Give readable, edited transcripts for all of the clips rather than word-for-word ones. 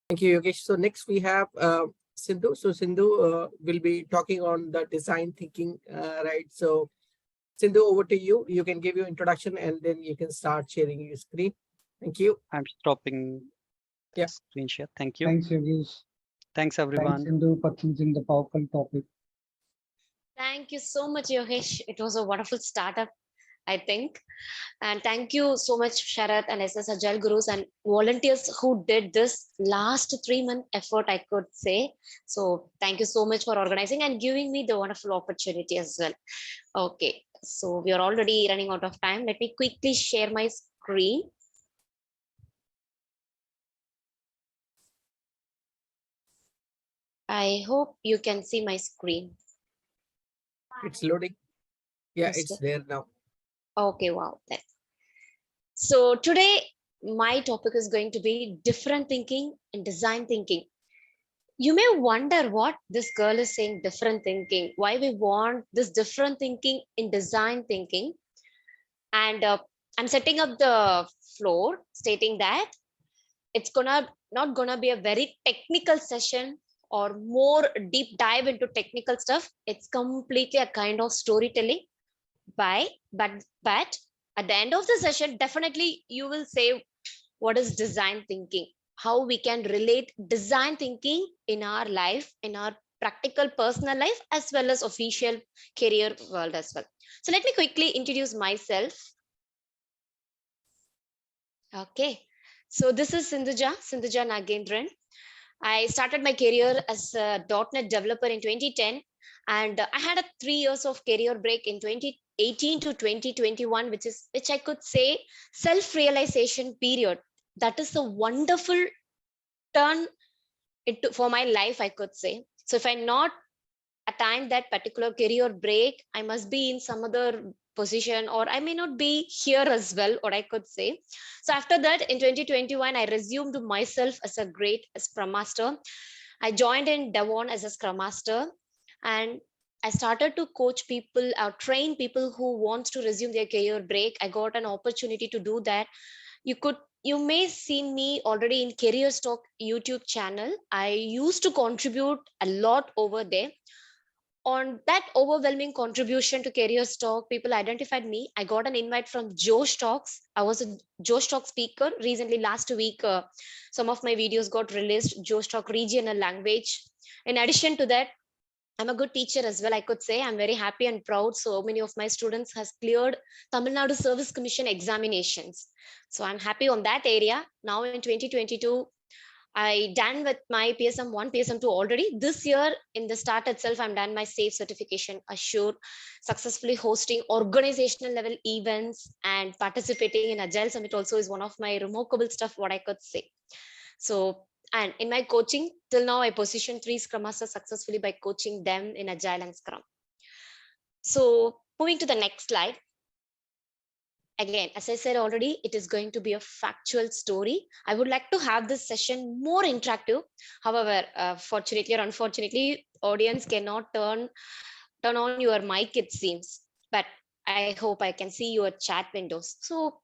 Thank you, Yogesh. So next we have Sindhu. So Sindhu will be talking on the design thinking, right? So Sindhu, over to you. You can give your introduction and then you can start sharing your screen. Thank you. I'm stopping the Yeah. screen share. Thank you. Thanks, Yogesh. Thanks, Thanks, everyone. Sindhu, for choosing the powerful topic. Thank you so much, Yogesh. It was a wonderful startup, I think. And thank you so much, Sharath and SS Agile Gurus and volunteers who did this last 3-month effort, I could say. So thank you so much for organizing and giving me the wonderful opportunity as well. Okay, so we are already running out of time. Let me quickly share my screen. I hope you can see my screen. It's loading. Yeah, Yes, it's sir. there now. Okay, wow. So today my topic is going to be different thinking and design thinking. You may wonder what this girl is saying, different thinking, why we want this different thinking in design thinking. And I'm setting up the floor stating that it's not gonna be a very technical session or more deep dive into technical stuff. It's completely a kind of storytelling but at the end of the session, definitely you will say what is design thinking, how we can relate design thinking in our life, in our practical personal life, as well as official career world as well. So let me quickly introduce myself. Okay. So this is Sindhuja Nagendran. I started my career as a .NET developer in 2010, and I had a 3 years of career break in 2018 to 2021, which I could say self-realization period. That is a wonderful turn into for my life, I could say. So if I not attain that particular career break, I must be in some other position, or I may not be here as well, or I could say. So after that, in 2021, I resumed myself as a great Scrum Master. I joined in Devon as a Scrum Master, and I started to coach people or train people who wants to resume their career break. I got an opportunity to do that. You may see me already in Career Stock YouTube channel. I used to contribute a lot over there. On that overwhelming contribution to career stock, people identified me. I got an invite from Josh Talks. I was a Josh Talk speaker recently. Last week, some of my videos got released, Josh Talk regional language. In addition to that, I'm a good teacher as well, I could say. I'm very happy and proud. So many of my students has cleared Tamil Nadu Service Commission examinations. So I'm happy on that area. Now in 2022, I done with my PSM1, PSM2 already. This year in the start itself, I'm done my SAFE certification, Assure, successfully hosting organizational level events and participating in Agile Summit also is one of my remarkable stuff, what I could say. So, and in my coaching, till now, I positioned 3 Scrum Masters successfully by coaching them in Agile and Scrum. So moving to the next slide. Again, as I said already, it is going to be a factual story. I would like to have this session more interactive. However, fortunately or unfortunately, audience cannot turn on your mic, it seems. But I hope I can see your chat windows. So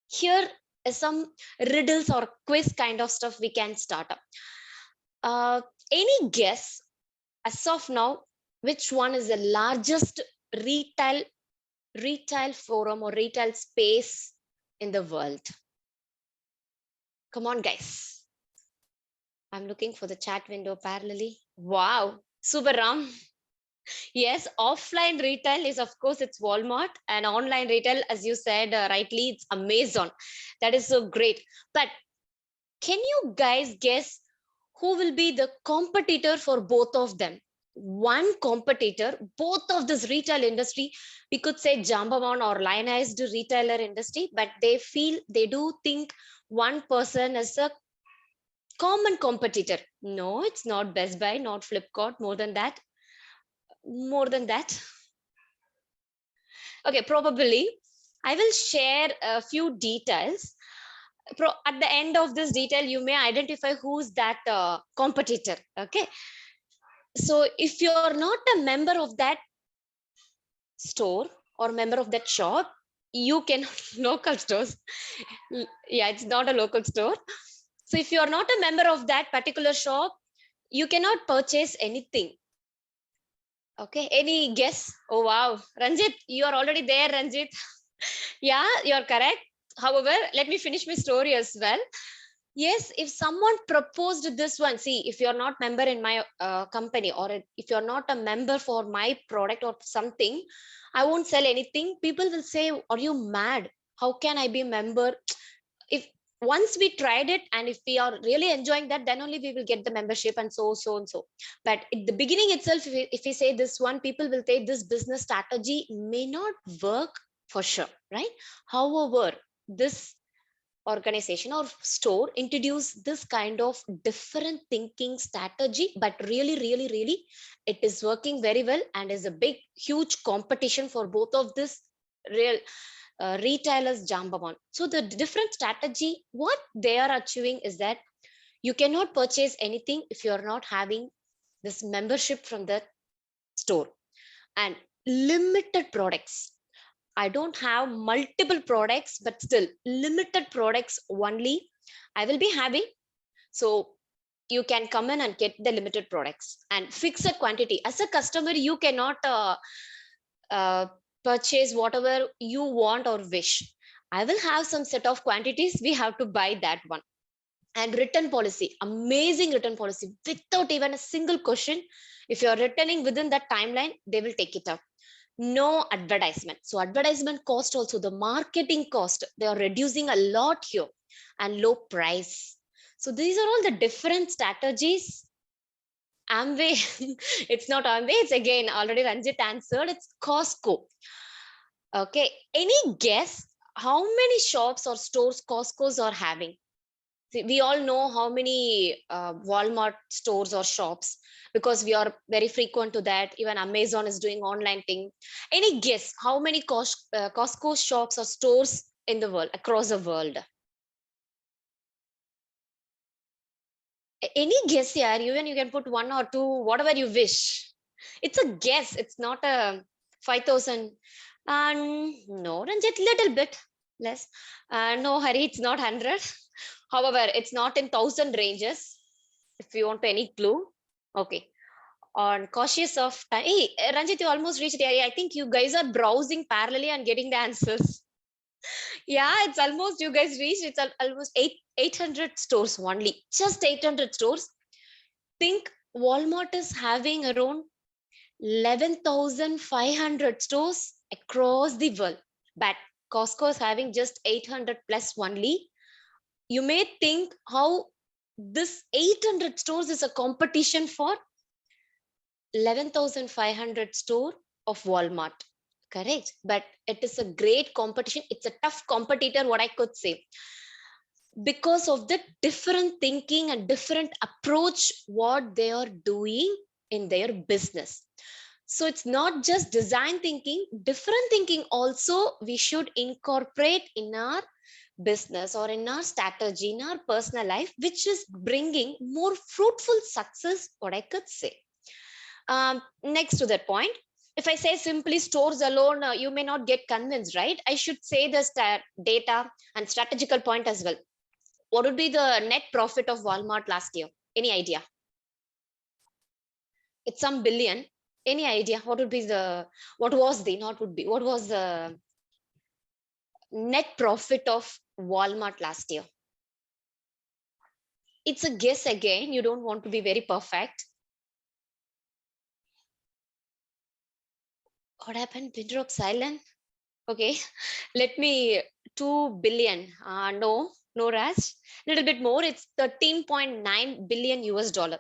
here is some riddles or quiz kind of stuff we can start up. Any guess as of now, which one is the largest retail forum or retail space in the world? Come on, guys. I'm looking for the chat window parallelly. Wow, super Ram. Yes, offline retail is, of course, it's Walmart, and online retail, as you said rightly, it's Amazon. That is so great. But can you guys guess who will be the competitor for both of them? One competitor, both of this retail industry, we could say Jambaman or lionized retailer industry, but they do think one person is a common competitor. No, it's not Best Buy, not Flipkart, more than that. Okay, probably I will share a few details. At the end of this detail, you may identify who's that competitor. Okay, so if you're not a member of that store or member of that shop, you can local stores. Yeah, it's not a local store. So So if you are not a member of that particular shop, you cannot purchase anything. Okay, any guess? Oh wow, Ranjit, you are already there, Ranjit. Yeah, you're correct. However, let me finish my story as well. Yes, if someone proposed this one, see, if you're not member in my company, or if you're not a member for my product or something, I won't sell anything. People will say, are you mad? How can I be a member? If once we tried it, and if we are really enjoying that, then only we will get the membership, and so and so. But at the beginning itself, if we say this one, people will say this business strategy may not work for sure, right? However, this organization or store introduce this kind of different thinking strategy, but really it is working very well, and is a big huge competition for both of this real retailers jump upon. So the different strategy, what they are achieving is that you cannot purchase anything if you are not having this membership from the store, and limited products. I don't have multiple products, but still limited products only I will be having. So you can come in and get the limited products, and fixed quantity. As a customer, you cannot uh, purchase whatever you want or wish. I will have some set of quantities. We have to buy that one. And return policy, amazing return policy without even a single question. If you're returning within that timeline, they will take it up. No advertisement. So advertisement cost also, the marketing cost, they are reducing a lot here, and low price. So these are all the different strategies. Amway, it's not Amway, it's again already Ranjit answered, it's Costco. Okay, any guess how many shops or stores Costco's are having? See, we all know how many Walmart stores or shops, because we are very frequent to that. Even Amazon is doing online thing. Any guess how many Costco shops or stores in the world, across the world? Any guess, yeah? Even you can put one or two, whatever you wish. It's a guess. It's not a 5,000. No, Ranjit, little bit less. No, Hari, it's not 100. However, it's not in 1,000 ranges. If you want any clue. Okay. On cautious of time. Hey, Ranjit, you almost reached the area. I think you guys are browsing parallelly and getting the answers. Yeah, it's almost, you guys reached. It's almost 800 stores only. Just 800 stores. Think Walmart is having around 11,500 stores across the world. But Costco is having just 800 plus only. You may think how this 800 stores is a competition for 11,500 store of Walmart. Correct. But it is a great competition. It's a tough competitor, what I could say, because of the different thinking and different approach what they are doing in their business. So it's not just design thinking, different thinking also we should incorporate in our business or in our strategy, in our personal life, which is bringing more fruitful success, what I could say. Next to that point, if I say simply stores alone, you may not get convinced, right? I should say the data and strategical point as well. What would be the net profit of Walmart last year? Any idea? It's some billion. Any idea? What would be the, what was the, not would be, what was the net profit of Walmart last year? It's a guess again. You don't want to be very perfect. What happened? Pin drop silent. Okay, let me 2 billion. No, Raj. Little bit more. It's 13.9 billion US dollar,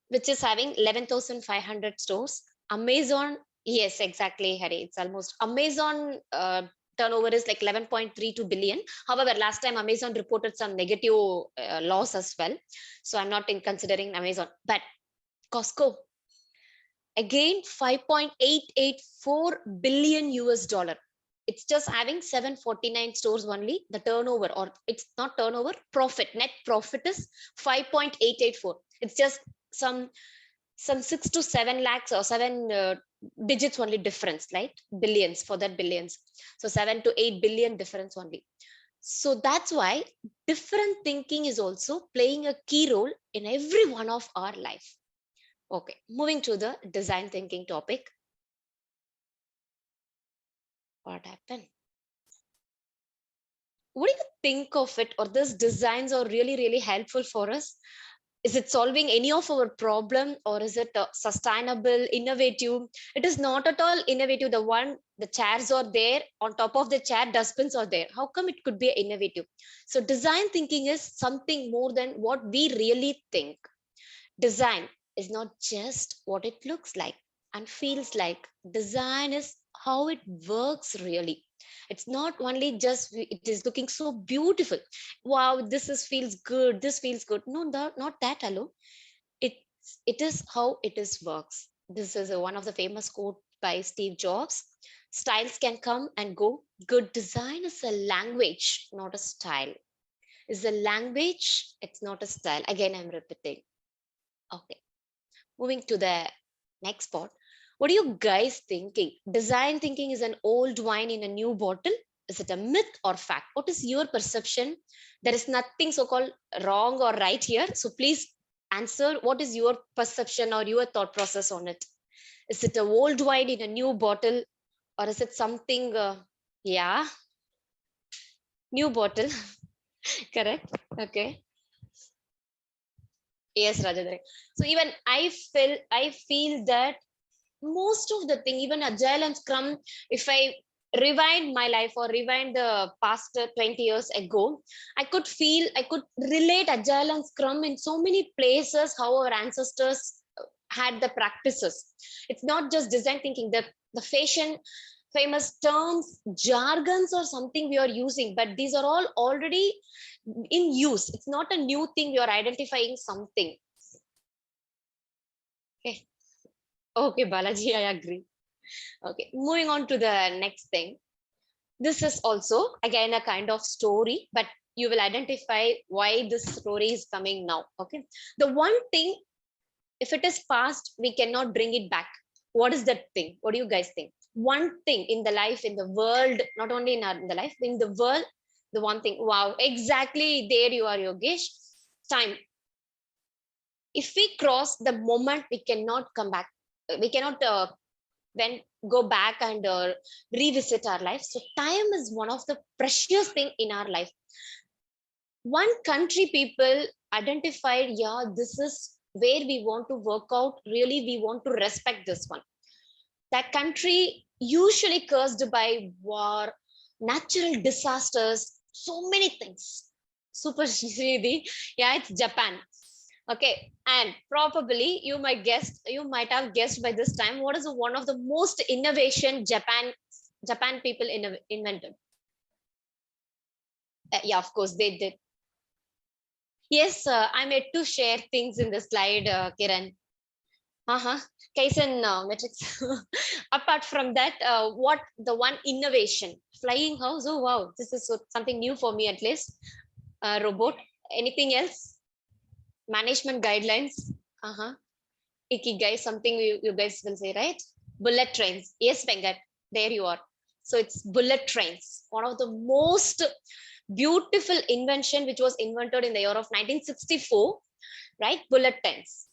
which is having 11,500 stores. Amazon, yes, exactly, Harry. It's almost Amazon. Turnover is like 11.32 billion. However, last time Amazon reported some negative loss as well. So I'm not in considering Amazon. But Costco, again, 5.884 billion US dollar. It's just having 749 stores only. The turnover, or it's not turnover, profit, net profit is 5.884. It's just some 6 to 7 lakhs or 7 digits only difference, right? Billions, for that billions. So 7 to 8 billion difference only. So that's why different thinking is also playing a key role in every one of our life. Okay, moving to the design thinking topic. What happened? What do you think of it? Or these designs are really helpful for us? Is it solving any of our problem, or is it sustainable, innovative? It is not at all innovative. The chairs are there, on top of the chair dustbins are there. How come it could be innovative? So design thinking is something more than what we really think. Design is not just what it looks like and feels like. Design is how it works really. It's not only just it is looking so beautiful. Wow, this is feels good. This feels good. No, not that alone. It it is how it is works. This is one of the famous quote by Steve Jobs. Styles can come and go. Good design is a language, not a style. Is a language. It's not a style. Again, I'm repeating. Okay. Moving to the next part. What are you guys thinking? Design thinking is an old wine in a new bottle? Is it a myth or fact? What is your perception? There is nothing so-called wrong or right here. So please answer. What is your perception or your thought process on it? Is it a old wine in a new bottle, or is it something? Yeah, new bottle. Correct. Okay. Yes, Rajendra. So even I feel that most of the thing, even Agile and Scrum, if I rewind my life or rewind the past 20 years ago, I could relate Agile and Scrum in so many places, how our ancestors had the practices. It's not just design thinking, the famous terms, jargons or something we are using, but these are all already in use. It's not a new thing, we are identifying something. Okay. Okay, Balaji, I agree. Okay, moving on to the next thing. This is also again a kind of story, but you will identify why this story is coming now. Okay, the one thing, if it is past, we cannot bring it back. What is that thing? What do you guys think? One thing in the life, in the world, not only in the life, in the world, the one thing. Wow, exactly. There you are, Yogesh. Time. If we cross the moment, we cannot come back. We cannot then go back and revisit our life. So time is one of the precious thing in our life. One country people identified, yeah, this is where we want to work out. Really, we want to respect this one. That country usually cursed by war, natural disasters, so many things. Super Shri, yeah, it's Japan. Okay, and probably you might have guessed by this time what is one of the most innovation Japan people invented. Yeah, of course they did. Yes, I made to share things in the slide, Kiran. Kaizen metrics. Apart from that, what the one innovation? Flying house. Oh wow, this is something new for me at least. Robot. Anything else? Management guidelines. Ikigai, something you guys will say, right? Bullet trains. Yes, Vengat, there you are. So it's bullet trains, one of the most beautiful invention which was invented in the year of 1964, right? Bullet trains.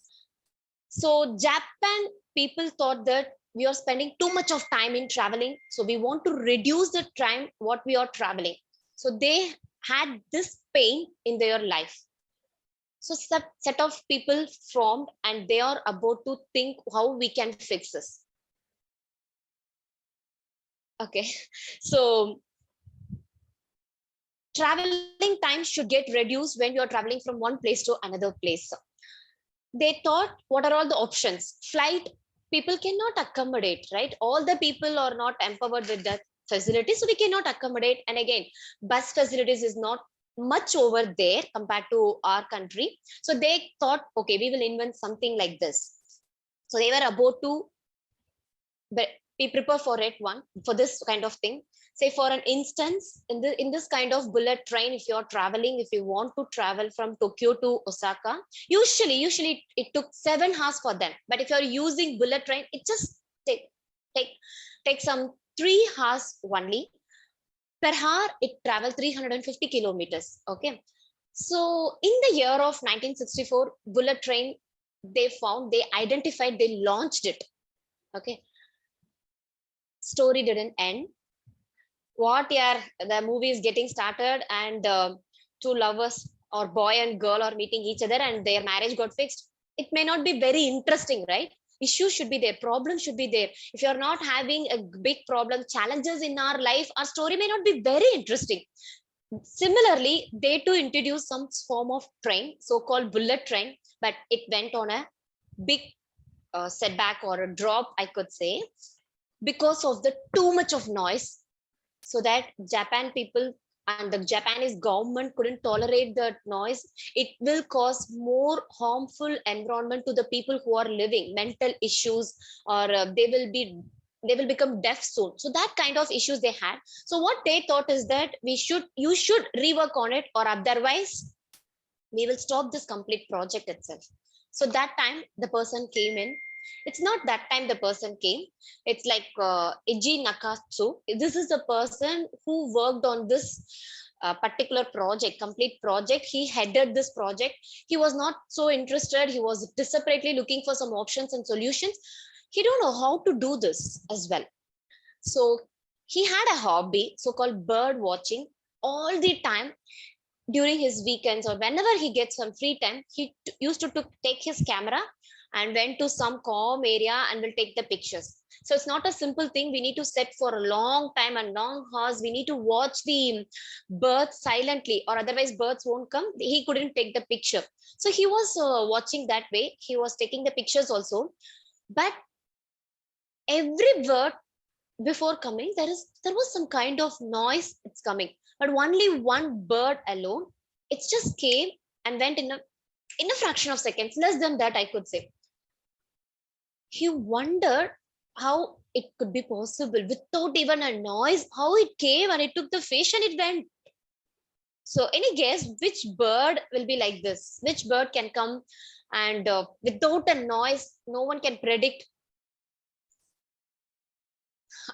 So Japan people thought that we are spending too much of time in traveling, so we want to reduce the time what we are traveling. So they had this pain in their life. So set of people formed and they are about to think how we can fix this. Okay, so traveling time should get reduced when you're traveling from one place to another place. They thought, what are all the options? Flight, people cannot accommodate, right? All the people are not empowered with that facility, so we cannot accommodate. And again, bus facilities is not much over there compared to our country. So they thought, okay, we will invent something like this. So they were about to be prepared for it one for this kind of thing. Say for an instance, in this kind of bullet train, if you're traveling, if you want to travel from Tokyo to Osaka, usually it took 7 hours for them. But if you're using bullet train, it just take some 3 hours only. Per hour, it traveled 350 kilometers. Okay. So in the year of 1964, bullet train, they identified, they launched it. Okay. Story didn't end. What, yeah, the movie is getting started, and two lovers or boy and girl are meeting each other and their marriage got fixed. It may not be very interesting, right? Issues should be there, problems should be there. If you're not having a big problem, challenges in our life, our story may not be very interesting. Similarly, they too introduced some form of train, so-called bullet train, but it went on a big setback or a drop, I could say, because of the too much of noise. So that Japan people and the Japanese government couldn't tolerate the noise. It will cause more harmful environment to the people who are living, mental issues, or they will become deaf soon. So that kind of issues they had. So what they thought is that you should rework on it, or otherwise we will stop this complete project itself. So that time the person came in. It's not that time the person came. It's like Eiji Nakatsu. This is the person who worked on this particular project, complete project. He headed this project. He was not so interested. He was desperately looking for some options and solutions. He don't know how to do this as well. So he had a hobby, so-called bird watching. All the time during his weekends or whenever he gets some free time, he used to take his camera and went to some calm area and will take the pictures. So it's not a simple thing. We need to sit for a long time and long hours. We need to watch the birds silently, or otherwise birds won't come. He couldn't take the picture. So he was watching that way. He was taking the pictures also. But every bird before coming, there was some kind of noise. It's coming, but only one bird alone. It just came and went in a fraction of seconds, less than that, I could say. He wondered how it could be possible without even a noise, how it came and it took the fish and it went. So any guess which bird will be like this? Which bird can come and without a noise, no one can predict?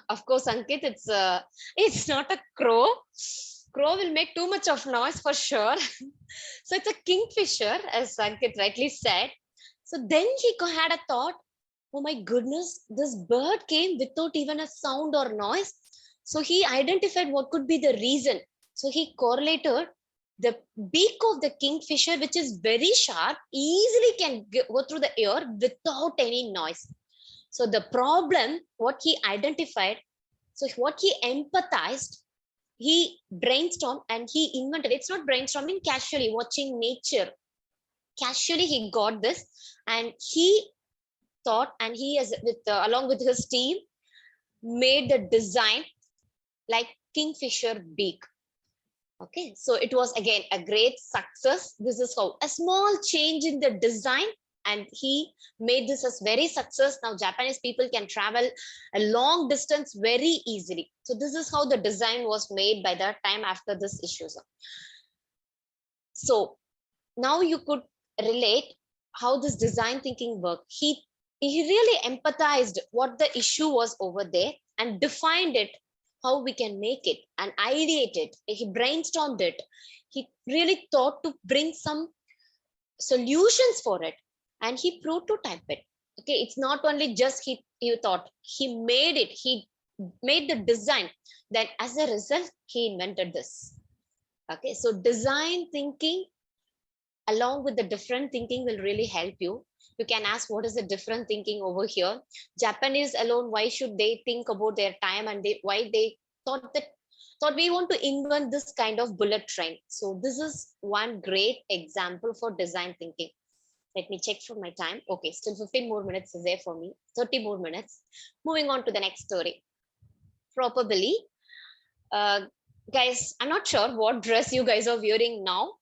Of course, Ankit, it's not a crow. Crow will make too much of noise for sure. So it's a kingfisher, as Ankit rightly said. So then he had a thought, oh my goodness, this bird came without even a sound or noise. So he identified what could be the reason. So he correlated the beak of the kingfisher, which is very sharp, easily can go through the air without any noise. So the problem, what he identified, so what he empathized, he brainstormed and he invented. It's not brainstorming, casually watching nature. Casually he got this, and he thought, and he has along with his team made the design like kingfisher beak. Okay, so it was again a great success. This is how a small change in the design, and he made this as very success. Now Japanese people can travel a long distance very easily. So this is how the design was made by that time after this issue. So now you could relate how this design thinking worked. He really empathized what the issue was over there and defined it, how we can make it, and ideated it. He brainstormed it. He really thought to bring some solutions for it, and he prototyped it. Okay, it's not only just he thought, he made it. He made the design. Then as a result, he invented this. Okay, so design thinking along with the different thinking will really help you. You can ask, what is the different thinking over here? Japanese alone, why should they think about their time, and why they thought we want to invent this kind of bullet train? So this is one great example for design thinking. Let me check for my time. Okay, still 15 more minutes is there for me. 30 more minutes. Moving on to the next story. Probably, guys, I'm not sure what dress you guys are wearing now.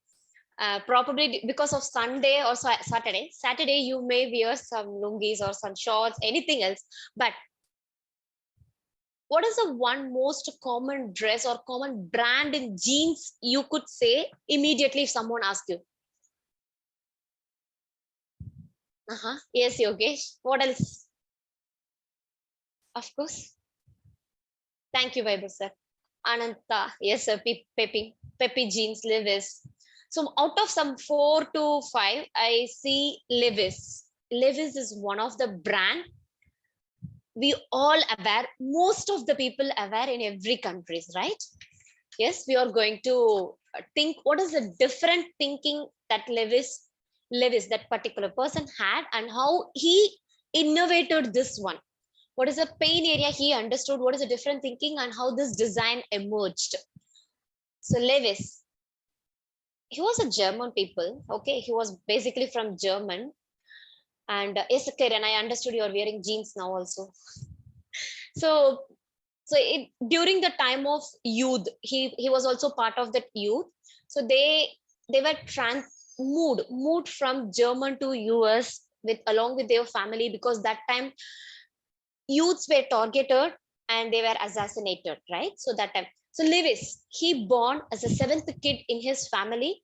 Probably because of Sunday or Saturday. Saturday, you may wear some lungis or some shorts, anything else. But what is the one most common dress or common brand in jeans you could say immediately if someone asks you? Yes, Yogesh. What else? Of course. Thank you, Vaibhav sir. Ananta, yes, sir. Peppy jeans, Levis. So out of some 4 to 5, I see Levis. Levis is one of the brand we all aware. Most of the people aware in every countries, right? Yes, we are going to think what is the different thinking that Levis, that particular person had, and how he innovated this one. What is the pain area he understood? What is the different thinking and how this design emerged? So Levis, he was a German people. Okay, he was basically from German. And yes, Karen, I understood you are wearing jeans now also. So during the time of youth, he was also part of that youth. So they were moved from German to US with along with their family, because that time youths were targeted and they were assassinated, right? So that time, so Lewis, he born as a seventh kid in his family.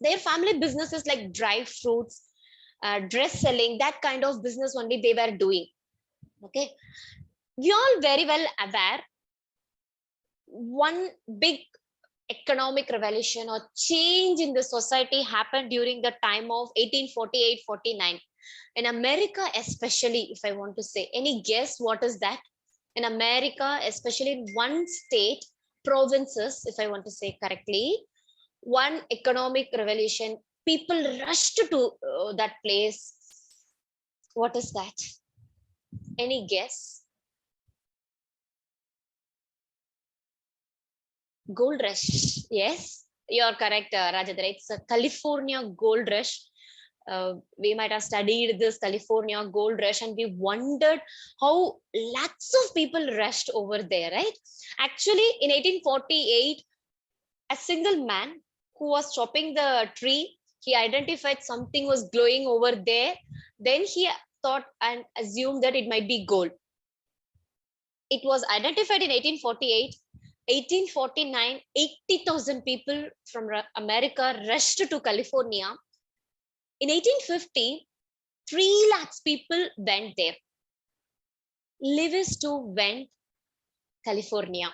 Their family business is like dry fruits, dress selling, that kind of business only they were doing. Okay, we all very well aware one big economic revolution or change in the society happened during the time of 1848-49 in America, especially. If I want to say, any guess what is that? In America, especially in one state, provinces, if I want to say correctly, one economic revolution, people rushed to that place. What is that? Any guess? Gold rush. Yes, you're correct, Rajendra. It's a California gold rush. We might have studied this California gold rush and we wondered how lots of people rushed over there, right? Actually, in 1848, a single man who was chopping the tree, he identified something was glowing over there. Then he thought and assumed that it might be gold. It was identified in 1848. 1849, 80,000 people from America rushed to California. In 1850, 3 lakhs people went there. Lewis too went California.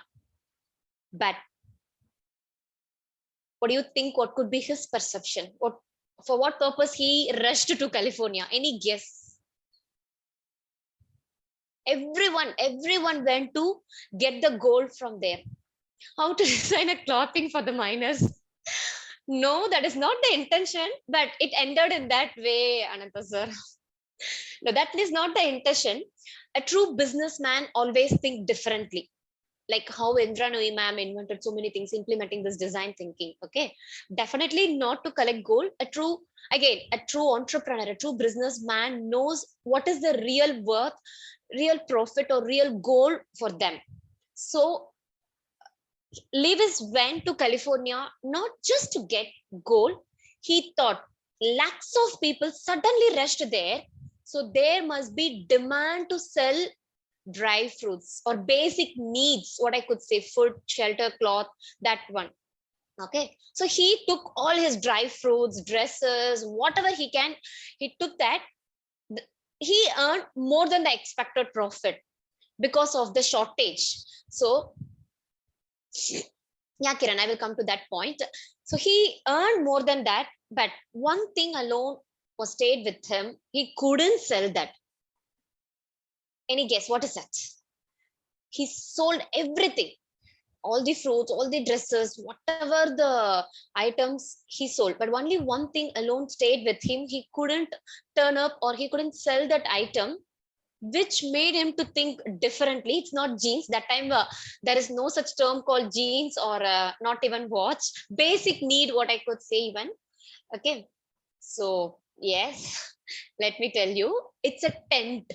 But what do you think? What could be his perception? For what purpose he rushed to California? Any guess? Everyone went to get the gold from there. How to design a clothing for the miners? No, that is not the intention, but it ended in that way, Ananta sir. No, that is not the intention. A true businessman always think differently. Like how Indra Nooyi ma'am invented so many things, implementing this design thinking. Okay, definitely not to collect gold. A true entrepreneur, a true businessman knows what is the real worth, real profit, or real goal for them. So Lewis went to California not just to get gold. He thought lakhs of people suddenly rushed there. So there must be demand to sell dry fruits or basic needs, what I could say, food, shelter, cloth, that one. Okay. So he took all his dry fruits, dresses, whatever he can, he took that. He earned more than the expected profit because of the shortage. So yeah, Kiran, I will come to that point. So he earned more than that, but one thing alone was stayed with him. He couldn't sell that. Any guess what is that? He sold everything, all the fruits, all the dresses, whatever the items he sold. But only one thing alone stayed with him. He couldn't turn up or he couldn't sell that item, which made him to think differently. It's not jeans. That time, there is no such term called jeans or not even watch. Basic need, what I could say even. Okay. So, yes, let me tell you, it's a tent.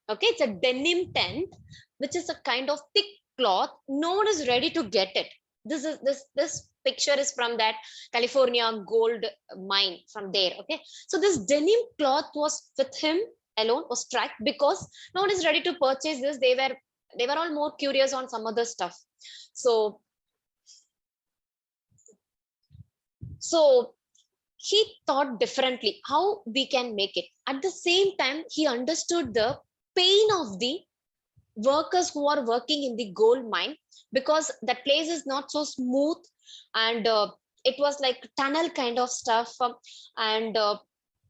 Okay, it's a denim tent, which is a kind of thick cloth. No one is ready to get it. This picture is from that California gold mine from there. Okay, so this denim cloth was with him alone, was struck because no one is ready to purchase this. They were all more curious on some other stuff. So he thought differently how we can make it. At the same time, he understood the pain of the workers who are working in the gold mine. because that place is not so smooth, and it was like tunnel kind of stuff, and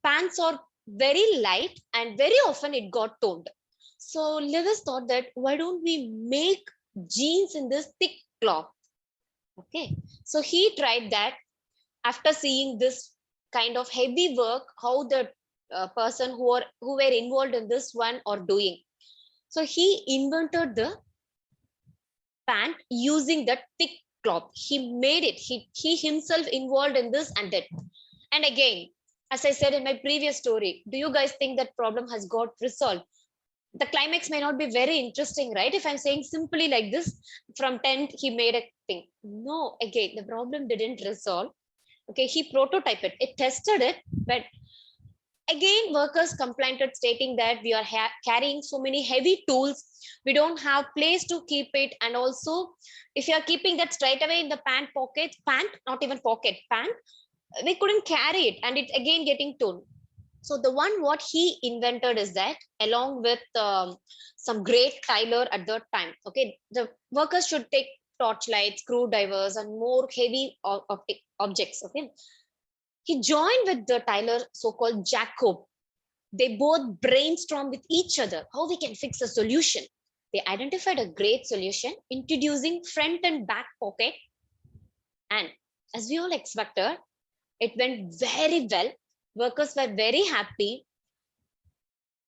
pants are very light and very often it got toned. So Lewis thought that why don't we make jeans in this thick cloth? Okay, so he tried that after seeing this kind of heavy work, how the person who were involved in this one are doing. So he invented the pant using the thick cloth. He made it. He himself involved in this and that. And again, as I said in my previous story, do you guys think that problem has got resolved? The climax may not be very interesting, right? If I'm saying simply like this, from 10 he made a thing. No, again, the problem didn't resolve. Okay, he prototyped it. It tested it, but again, workers complained stating that we are carrying so many heavy tools. We don't have place to keep it. And also, if you are keeping that straight away in the pant, not even pocket, pant, we couldn't carry it. And it's again getting torn. So the one what he invented is that, along with some great tailor at that time, okay, the workers should take torchlights, screwdrivers, and more heavy objects, okay. He joined with the tailor, so-called Jacob. They both brainstormed with each other how we can fix a solution. They identified a great solution, introducing front and back pocket. And as we all expected, it went very well. Workers were very happy.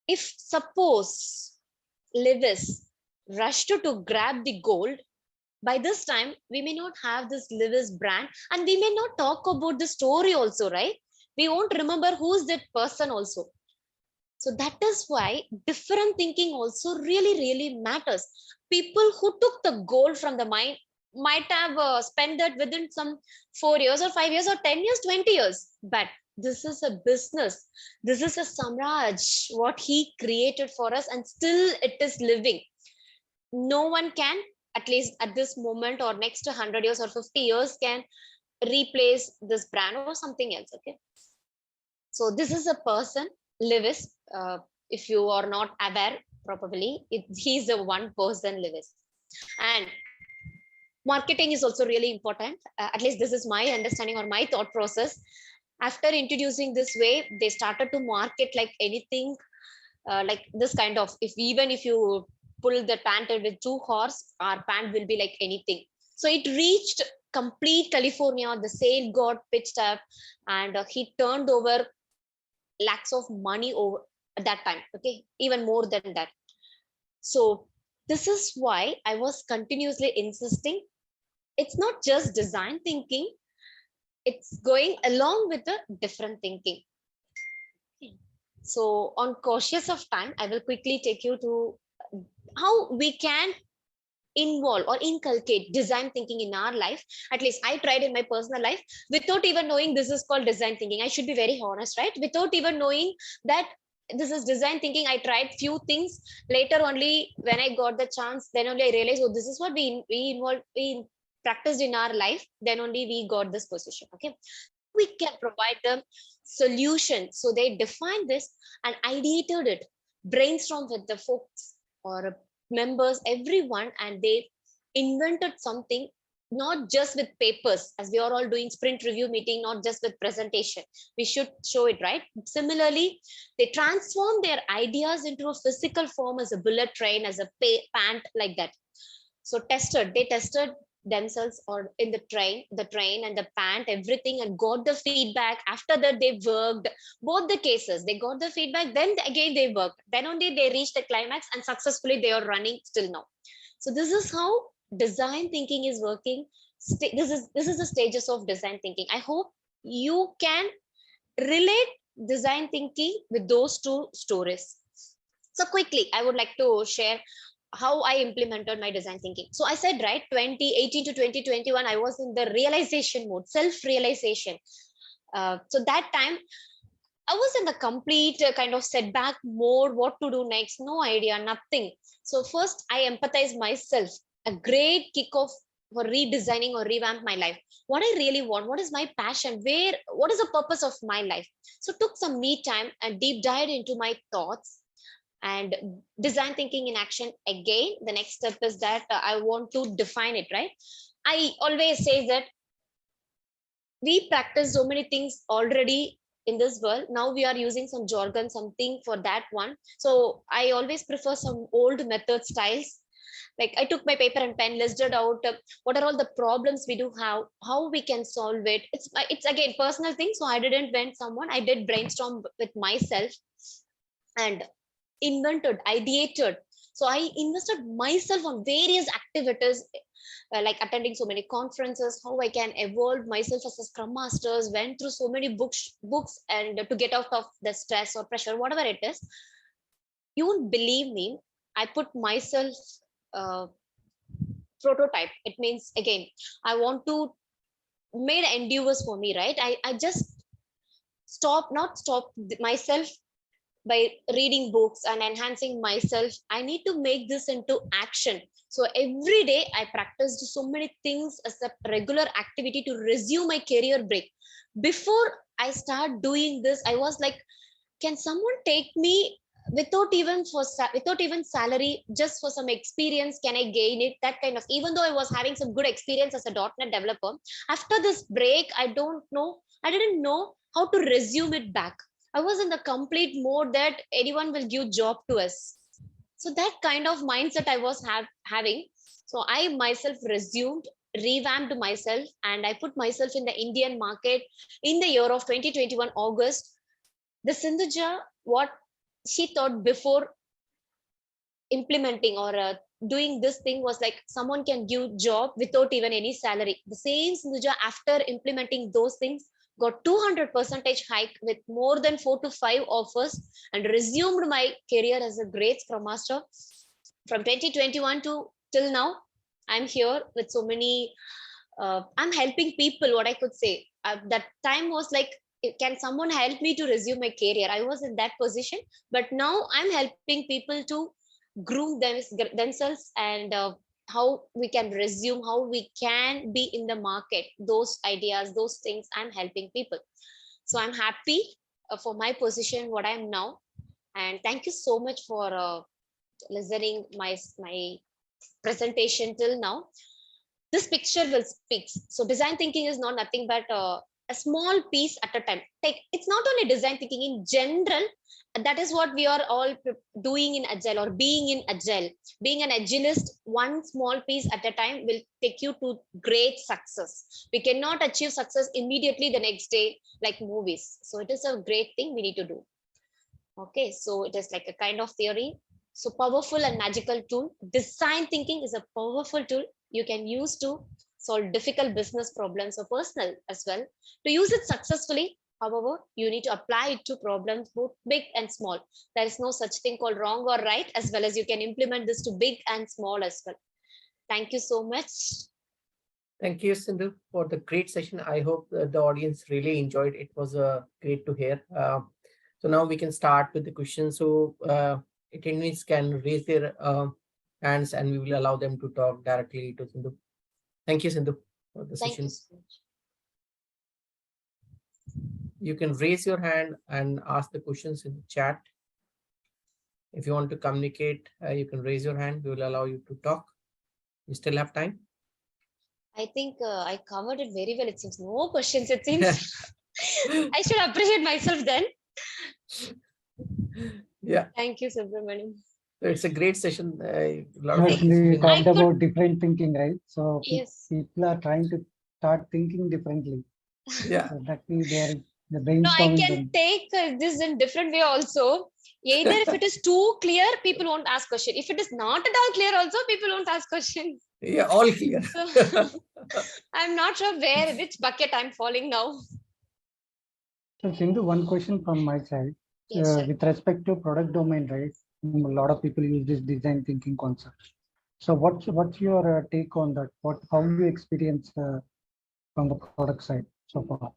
If suppose Lewis rushed to grab the gold, by this time we may not have this Lewis brand, and we may not talk about the story also, right? We won't remember who's that person also. So that is why different thinking also really matters. People who took the gold from the mine might have spent that within some 4 years or 5 years or 10 years, 20 years. But this is a business. This is a Samraj, what he created for us, and still it is living. No one can, at least at this moment or next 100 years or 50 years, can replace this brand or something else. Okay, so this is a person, Lewis. If you are not aware, probably he's the one person, Lewis. And marketing is also really important. At least this is my understanding or my thought process. After introducing this way, they started to market like anything, like this kind of, if you pull the pant with 2 horse, our pant will be like anything. So it reached complete California. The sale got pitched up, and he turned over lakhs of money over at that time. Okay, even more than that. So this is why I was continuously insisting. It's not just design thinking. It's going along with the different thinking. So on cautious of time, I will quickly take you to how we can involve or inculcate design thinking in our life. At least I tried in my personal life without even knowing this is called design thinking. I should be very honest, right? Without even knowing that this is design thinking, I tried few things. Later only, when I got the chance, then only I realized, oh, this is what we practiced in our life. Then only we got this position. Okay, we can provide them solution. So they defined this and ideated it, brainstormed with the folks or members, everyone, and they invented something, not just with papers, as we are all doing sprint review meeting, not just with presentation. We should show it, right? Similarly, they transform their ideas into a physical form as a bullet train, as a pant, like that. So they tested themselves or in the train and the pant, everything, and got the feedback. After that, they worked both the cases. They got the feedback, then again they worked, then only they reached the climax, and successfully they are running still now. So this is how design thinking is working. This is the stages of design thinking. I hope you can relate design thinking with those 2 stories. So quickly, I would like to share how I implemented my design thinking. So I said, right, 2018 to 2021, I was in the realization mode, self-realization. So that time, I was in the complete kind of setback mode. What to do next? No idea, nothing. So first, I empathize myself. A great kickoff for redesigning or revamp my life. What I really want, what is my passion? What is the purpose of my life? So took some me time and deep dived into my thoughts. And design thinking in action, again, the next step is that I want to define it, right? I always say that we practice so many things already in this world. Now we are using some jargon, something for that one. So I always prefer some old method styles. Like I took my paper and pen, listed out what are all the problems we do have, how we can solve it. It's again personal thing. So I didn't vent someone. I did brainstorm with myself and invented, ideated. So I invested myself on various activities, like attending so many conferences, how I can evolve myself as a scrum masters, went through so many books and to get out of the stress or pressure, whatever it is. You won't believe me. I put myself uh, prototype. It means again, I want to made endeavors for me, right? I just not stop myself by reading books and enhancing myself. I need to make this into action. So every day I practiced so many things as a regular activity to resume my career break. Before I start doing this, I was like, can someone take me without even salary, just for some experience? Can I gain it? That kind of, even though I was having some good experience as a .NET developer, after this break, I didn't know how to resume it back. I was in the complete mode that anyone will give job to us. So that kind of mindset I was having. So I myself resumed, revamped myself, and I put myself in the Indian market in the year of 2021 August. The Sindhuja, what she thought before implementing or doing this thing was like someone can give job without even any salary. The same Sindhuja, after implementing those things, got 200% hike with more than 4 to 5 offers and resumed my career as a great scrum master. From 2021 to till now, I'm here with so many, I'm helping people, what I could say. That time was like, can someone help me to resume my career? I was in that position, but now I'm helping people to groom themselves and how we can resume, how we can be in the market. Those ideas, those things, I'm helping people. So I'm happy for my position, what I am now. And thank you so much for listening my presentation till now. This picture will speak. So design thinking is not nothing but a small piece at a time. It's not only design thinking in general. That is what we are all doing in Agile or being in Agile. Being an Agilist, one small piece at a time will take you to great success. We cannot achieve success immediately the next day like movies. So it is a great thing we need to do. Okay, so it is like a kind of theory. So powerful and magical tool. Design thinking is a powerful tool you can use to solve difficult business problems or personal as well. To use it successfully, however, you need to apply it to problems both big and small. There is no such thing called wrong or right, as well as you can implement this to big and small as well. Thank you so much. Thank you, Sindhu, for the great session. I hope the audience really enjoyed. It was great to hear. So now we can start with the questions. So attendees can raise their hands and we will allow them to talk directly to Sindhu. Thank you, Sindhu, for the Thank session. you so much. You can raise your hand and ask the questions in the chat. If you want to communicate, you can raise your hand. We will allow you to talk. You still have time. I think I covered it very well. It seems no questions. It seems I should appreciate myself then. Yeah. Thank you, Subramaniam. So it's a great session. We talked about different thinking, right? So yes, people are trying to start thinking differently. Yeah. So that means they are the no, I brainstorming. can take this in different way also. Either if it is too clear, people won't ask question. If it is not at all clear, also people won't ask questions. Yeah, all clear. So, I'm not sure which bucket I'm falling now. So Sindhu, one question from my side. Yes, with respect to product domain, right? A lot of people use this design thinking concept. So what's your take on that? How you experience from the product side so far?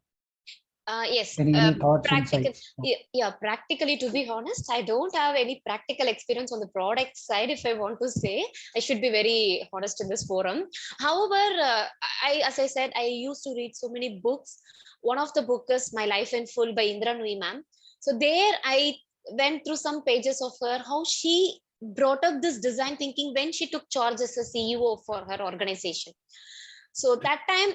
yes, Any thoughts, practical. insights? Yeah, practically, to be honest, I don't have any practical experience on the product side. If I want to say, I should be very honest in this forum. However, as I said, I used to read so many books. One of the book is My Life in Full by Indra Nui ma'am. So there I went through some pages of her, how she brought up this design thinking when she took charge as a CEO for her organization. So that time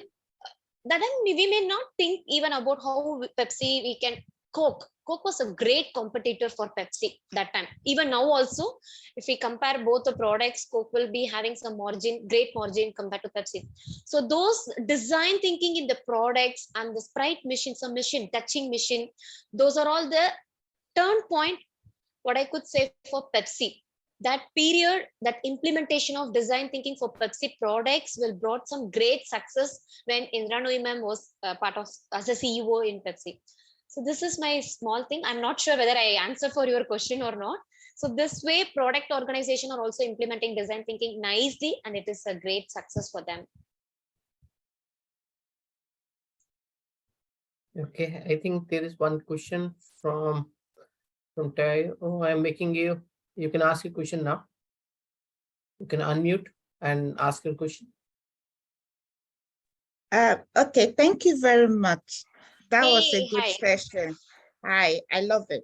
we may not think even about how Pepsi we can Coke was a great competitor for Pepsi that time. Even now also, if we compare both the products, Coke will be having some great margin compared to Pepsi. So those design thinking in the products and the sprite machine, some machine, touching machine, those are all the turn point, what I could say, for Pepsi. That period, that implementation of design thinking for Pepsi products will brought some great success when Indra Nooyi ma'am was part of as a CEO in Pepsi. So this is my small thing. I'm not sure whether I answer for your question or not. So this way, product organization are also implementing design thinking nicely, and it is a great success for them. Okay, I think there is one question from Tay. Oh, I'm making you. You can ask a question now. You can unmute and ask your question. Okay, thank you very much. That was a Hey, good hi. session. Hi, I love it.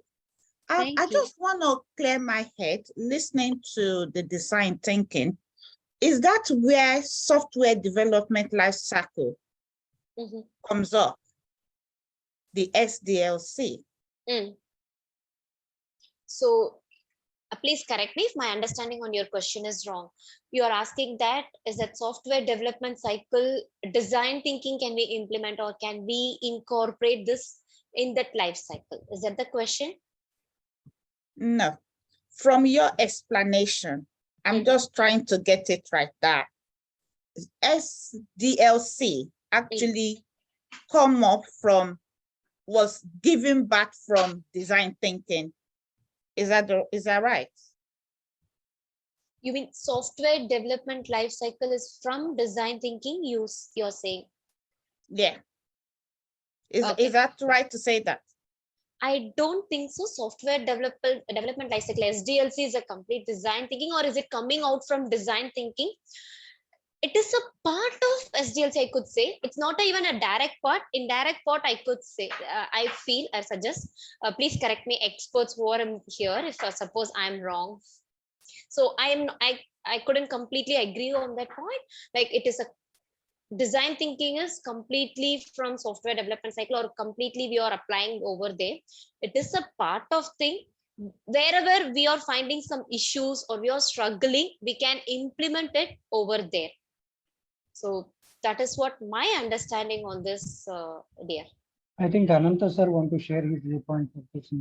I Thank you. just want to clear my head listening to the design thinking. Is that where software development life cycle comes up? The SDLC? So please correct me if my understanding on your question is wrong. You are asking that is that software development cycle design thinking can we implement, or can we incorporate this in that life cycle? Is that the question? No. From your explanation, I'm just trying to get it right there. SDLC actually was given back from design thinking. Is that right? You mean software development life cycle is from design thinking, you're saying? Yeah. Okay. Is that right to say that? I don't think so. Software development life cycle, SDLC, is a complete design thinking, or is it coming out from design thinking? It is a part of SDLC, I could say. It's not even a direct part. Indirect part, I could say. I suggest. Please correct me, experts who are here, if suppose I'm wrong. So I couldn't completely agree on that point. Like, it is a design thinking is completely from software development cycle, or completely we are applying over there. It is a part of thing. Wherever we are finding some issues or we are struggling, we can implement it over there. So that is what my understanding on this, dear. I think Ananta sir want to share his viewpoint.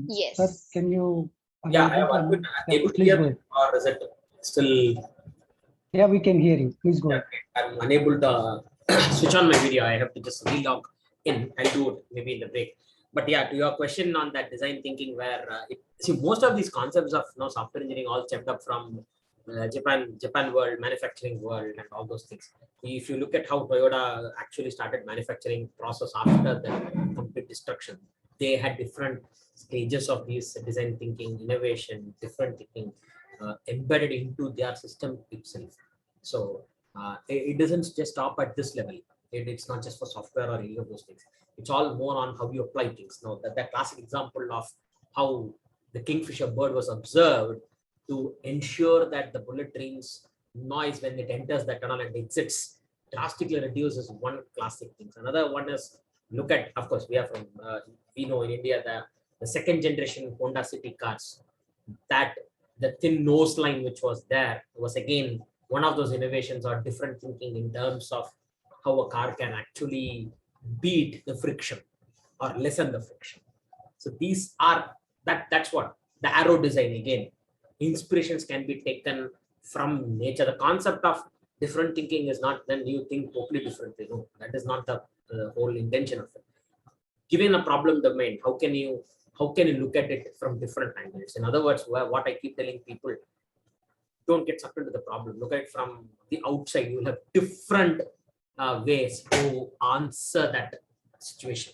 Yes. Sir, can you? Yeah, I have able to hear me, or is it still? Yeah, we can hear you. Please go ahead. I'm unable to switch on my video. I have to just relog in. I'll do it maybe in the break. But yeah, to your question on that design thinking, where see, most of these concepts of software engineering all stepped up from Japan world, manufacturing world, and all those things. If you look at how Toyota actually started manufacturing process after the complete destruction, they had different stages of these design thinking, innovation, different thinking embedded into their system itself. So it doesn't just stop at this level. It's not just for software or any of those things. It's all more on how you apply things. Now, that classic example of how the kingfisher bird was observed to ensure that the bullet train's noise when it enters the tunnel and exits drastically reduces one classic thing. Another one is, look at, of course, we are from, we know in India, the second generation Honda City cars, that the thin nose line which was there was again one of those innovations or different thinking in terms of how a car can actually beat the friction or lessen the friction. So these are, that's what the arrow design, again, inspirations can be taken from nature. The concept of different thinking is not then you think totally differently. No, that is not the whole intention of it. Given a problem domain, how can you look at it from different angles? In other words, what I keep telling people, don't get sucked into the problem. Look at it from the outside. You will have different ways to answer that situation.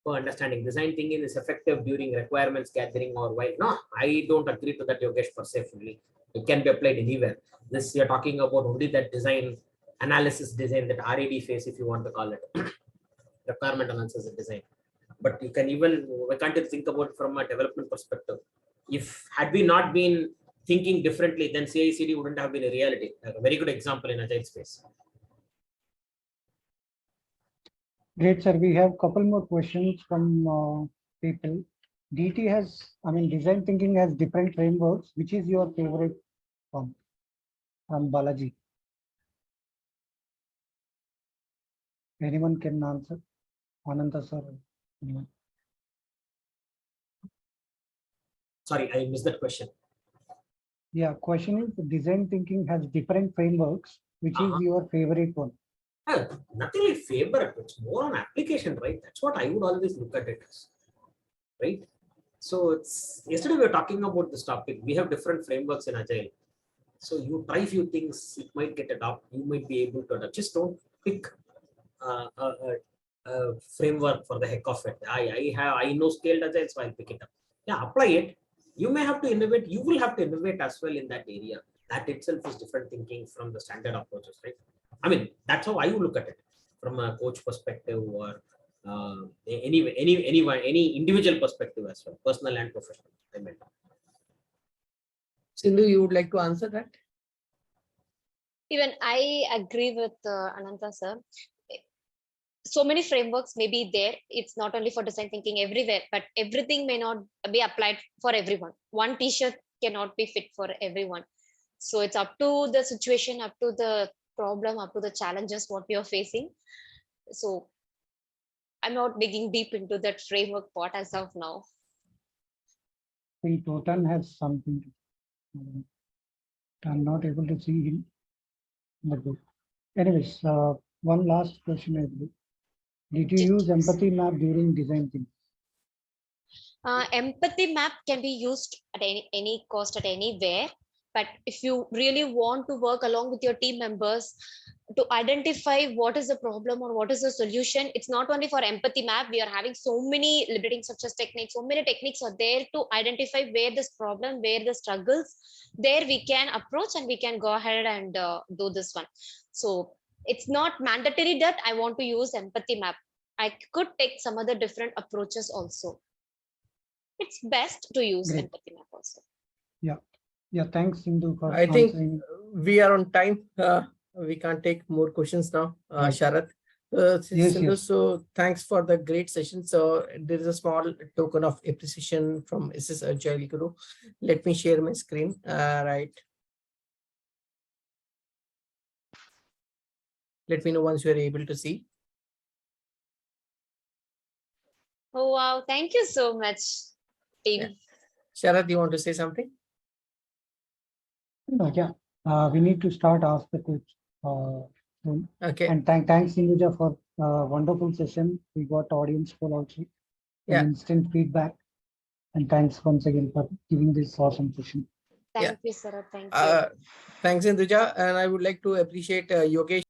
For understanding, design thinking is effective during requirements gathering or while. No, I don't agree to that, Yogesh, per se fully. It can be applied anywhere. This you're talking about only that design analysis design, that RAD phase, if you want to call it, requirement analysis design. But you can even, we can't think about it from a development perspective. If had we not been thinking differently, then CI/CD wouldn't have been a reality. A very good example in Agile space. Great, sir. We have a couple more questions from people. DT has, design thinking has different frameworks. Which is your favorite one? From Balaji. Anyone can answer? Ananta sir. Anyone? Sorry, I missed that question. Yeah, question is design thinking has different frameworks. Which is your favorite one? Nothing like favorite, it's more on application, right? That's what I would always look at it as, right? So it's, yesterday we were talking about this topic. We have different frameworks in Agile. So you try few things, it might get adopted, you might be able to adopt. Just don't pick a framework for the heck of it. I know scaled Agile, so I'll pick it up. Yeah, apply it. You may have to innovate, you will have to innovate as well in that area. That itself is different thinking from the standard approaches, right? I mean, that's how I would look at it from a coach perspective or any individual perspective as well, personal and professional. I mean, Sindhu, you would like to answer that? Even I agree with Ananta sir. So many frameworks may be there. It's not only for design thinking everywhere, but everything may not be applied for everyone. One t-shirt cannot be fit for everyone. So it's up to the situation, up to the problem, up to the challenges what we are facing. So I'm not digging deep into that framework part as of now. I think Totan has something. I'm not able to see him. Anyways, one last question I believe. Did you use empathy map during design thinking? Empathy map can be used at any cost, at anywhere. But if you really want to work along with your team members to identify what is the problem or what is the solution, it's not only for empathy map. We are having so many liberating success techniques. So many techniques are there to identify where this problem, where the struggles. There we can approach and we can go ahead and do this one. So it's not mandatory that I want to use empathy map. I could take some other different approaches also. It's best to use Great. empathy map also. Yeah. Yeah, thanks, Sindhu, for I think answering. we are on time. We can't take more questions now, Right. Sharath. Yes, Sindhu, yes. so thanks for the great session. So there is a small token of appreciation from SS Agile Guru. Let me share my screen. Right. Let me know once you are able to see. Oh, wow. Thank you so much, team. Yeah. Sharath, you want to say something? Yeah, we need to start Ask the Coach soon. Okay. And thanks, Sindhuja, for wonderful session. We got audience poll also. Yeah. And instant feedback. And thanks once again for giving this awesome session. Thank you, sir. Thank you. Thanks, Sindhuja. And I would like to appreciate Yogesh